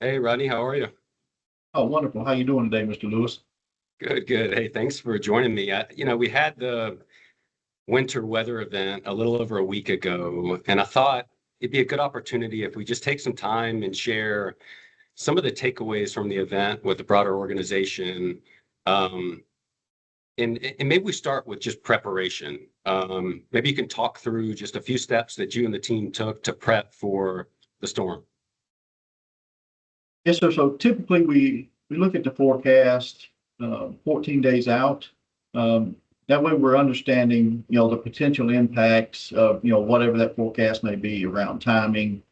Hey, Rodney, how are you? Oh, wonderful. How you doing today, Mr. Lewis? Good, good. Hey, thanks for joining me. We had the winter weather event a little over a week ago, and I thought it'd be a good opportunity if we just take some time and share some of the takeaways from the event with the broader organization. Um, and maybe we start with just preparation. Maybe you can talk through just a few steps that you and the team took to prep for the storm. Yes, sir. So typically we look at the forecast 14 days out. Um, that way we're understanding, the potential impacts of, whatever that forecast may be around timing,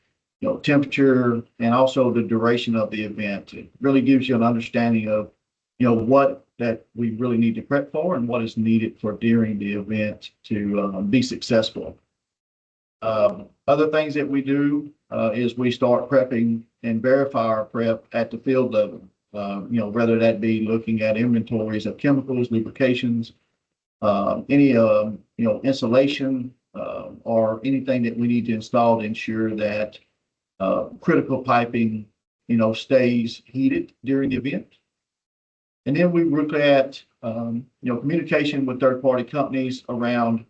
temperature, and also the duration of the event. It really gives you an understanding of, what that we really need to prep for and what is needed for during the event to be successful. Other things that we do is we start prepping and verify our prep at the field level. Whether that be looking at inventories of chemicals, lubrications, any insulation, or anything that we need to install to ensure that critical piping, stays heated during the event. And then we look at communication with third-party companies around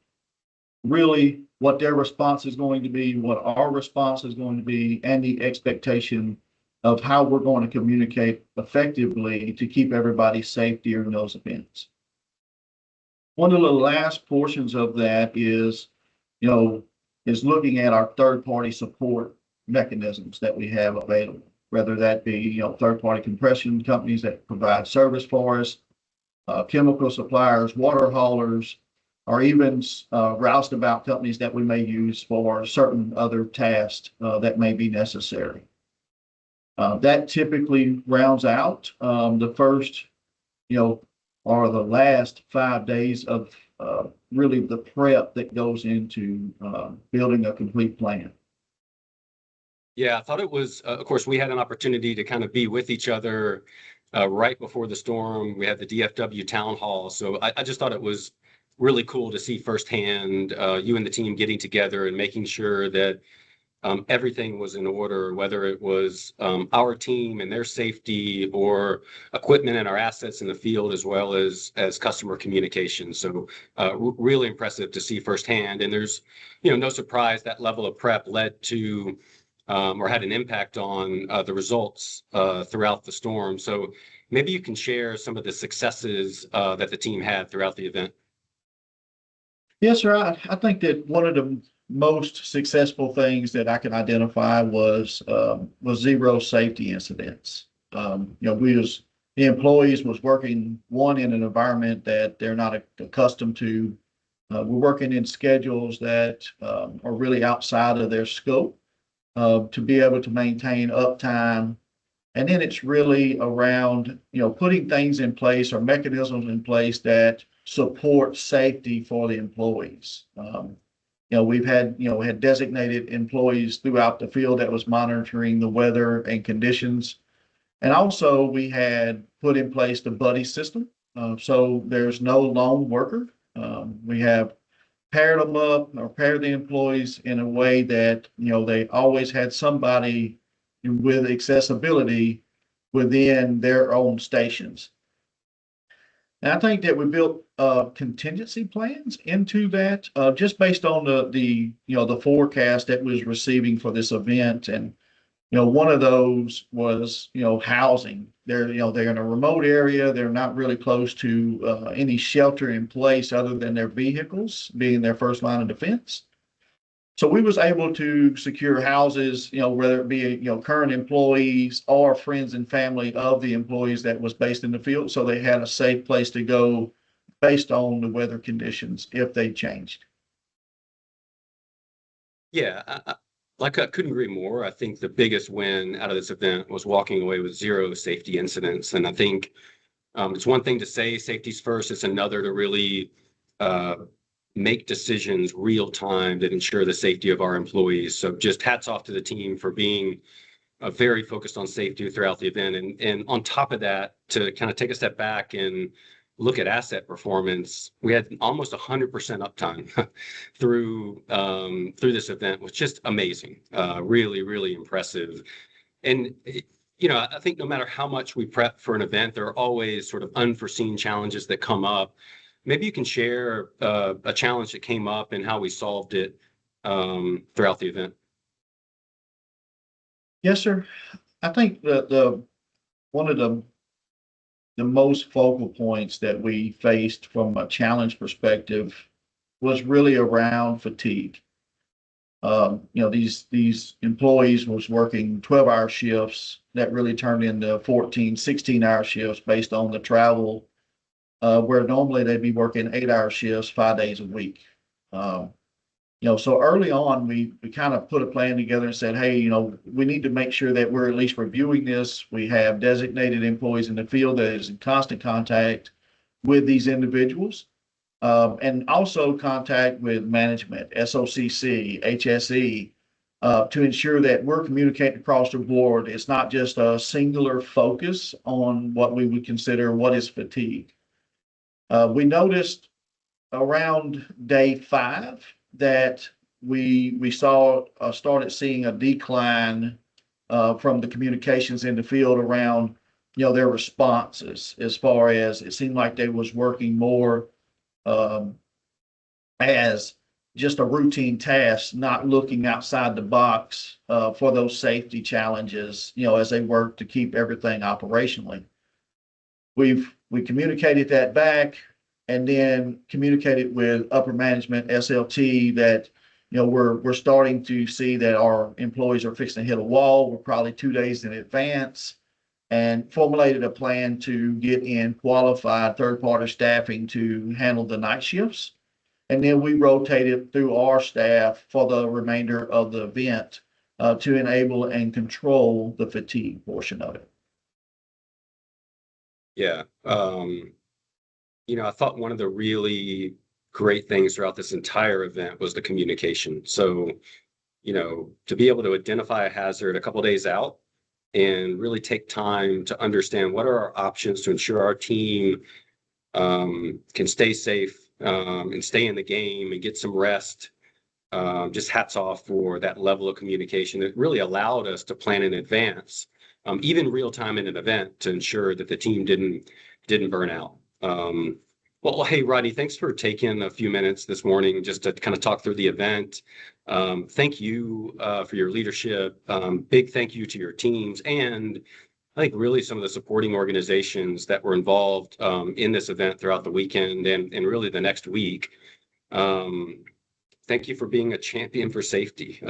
really what their response is going to be, what our response is going to be, and the expectation of how we're going to communicate effectively to keep everybody safe during those events. One of the last portions of that you know, is looking at our third-party support mechanisms that we have available, whether that be, third-party compression companies that provide service for us, chemical suppliers, water haulers, or even roustabout companies that we may use for certain other tasks that may be necessary. That typically rounds out the first, you know, or the last 5 days of really the prep that goes into building a complete plan. Yeah, I thought it was, of course, we had an opportunity to kind of be with each other right before the storm. We had the DFW town hall. So I just thought it was really cool to see firsthand you and the team getting together and making sure that everything was in order, whether it was our team and their safety or equipment and our assets in the field, as well as customer communication. So really impressive to see firsthand. And there's, no surprise that level of prep led to or had an impact on the results throughout the storm. So maybe you can share some of the successes that the team had throughout the event. Yes, sir. I think that one of the most successful things that I can identify was zero safety incidents. We as the employees was working one in an environment that they're not accustomed to. We're working in schedules that are really outside of their scope to be able to maintain uptime. And then it's really around, putting things in place or mechanisms in place that support safety for the employees. We've had, we had designated employees throughout the field that was monitoring the weather and conditions. And also we had put in place the buddy system. So there's no lone worker. We have paired them up or paired the employees in a way that, they always had somebody with accessibility within their own stations. And I think that we built contingency plans into that just based on the forecast that was receiving for this event. And one of those was housing. They're in a remote area. They're not really close to any shelter in place other than their vehicles being their first line of defense. So we was able to secure houses, whether it be, current employees or friends and family of the employees that was based in the field. So they had a safe place to go based on the weather conditions if they changed. Yeah, I couldn't agree more. I think the biggest win out of this event was walking away with zero safety incidents. And I think it's one thing to say safety's first, it's another to really uh, make decisions real time that ensure the safety of our employees. So just hats off to the team for being very focused on safety throughout the event. And on top of that, to kind of take a step back and look at asset performance, we had almost 100% uptime through this event, was just amazing. Really, really impressive. And I think no matter how much we prep for an event, there are always sort of unforeseen challenges that come up. Maybe you can share a challenge that came up and how we solved it throughout the event. Yes, sir. I think the one of the most focal points that we faced from a challenge perspective was really around fatigue. These employees was working 12-hour shifts that really turned into 14, 16-hour shifts based on the travel, where normally they'd be working 8-hour shifts 5 days a week. Um, so early on, we kind of put a plan together and said, hey, we need to make sure that we're at least reviewing this. We have designated employees in the field that is in constant contact with these individuals, and also contact with management, SOCC, HSE, to ensure that we're communicating across the board. It's not just a singular focus on what we would consider what is fatigue. We noticed around day 5 that we saw started seeing a decline from the communications in the field around their responses, as far as it seemed like they was working more as just a routine task, not looking outside the box for those safety challenges, as they work to keep everything operationally. We communicated that back, and then communicated with upper management, SLT, that we're starting to see that our employees are fixing to hit a wall. We're probably 2 days in advance, and formulated a plan to get in qualified third-party staffing to handle the night shifts. And then we rotated through our staff for the remainder of the event to enable and control the fatigue portion of it. Yeah. I thought one of the really great things throughout this entire event was the communication. So, to be able to identify a hazard a couple of days out and really take time to understand what are our options to ensure our team can stay safe and stay in the game and get some rest. Just hats off for that level of communication. It really allowed us to plan in advance, even real time in an event, to ensure that the team didn't burn out. Well, hey, Rodney, thanks for taking a few minutes this morning just to kind of talk through the event. Thank you for your leadership. Big thank you to your teams, and I think really some of the supporting organizations that were involved in this event throughout the weekend and really the next week. Thank you for being a champion for safety.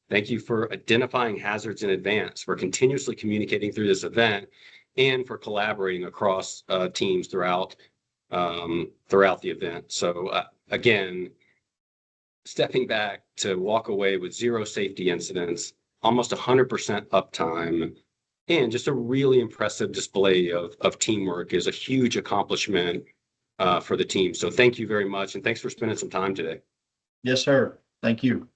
Thank you for identifying hazards in advance, for continuously communicating through this event, and for collaborating across teams throughout the event. So again, stepping back to walk away with 0 safety incidents, almost 100% uptime, and just a really impressive display of teamwork is a huge accomplishment for the team. So thank you very much, and thanks for spending some time today. Yes, sir. Thank you.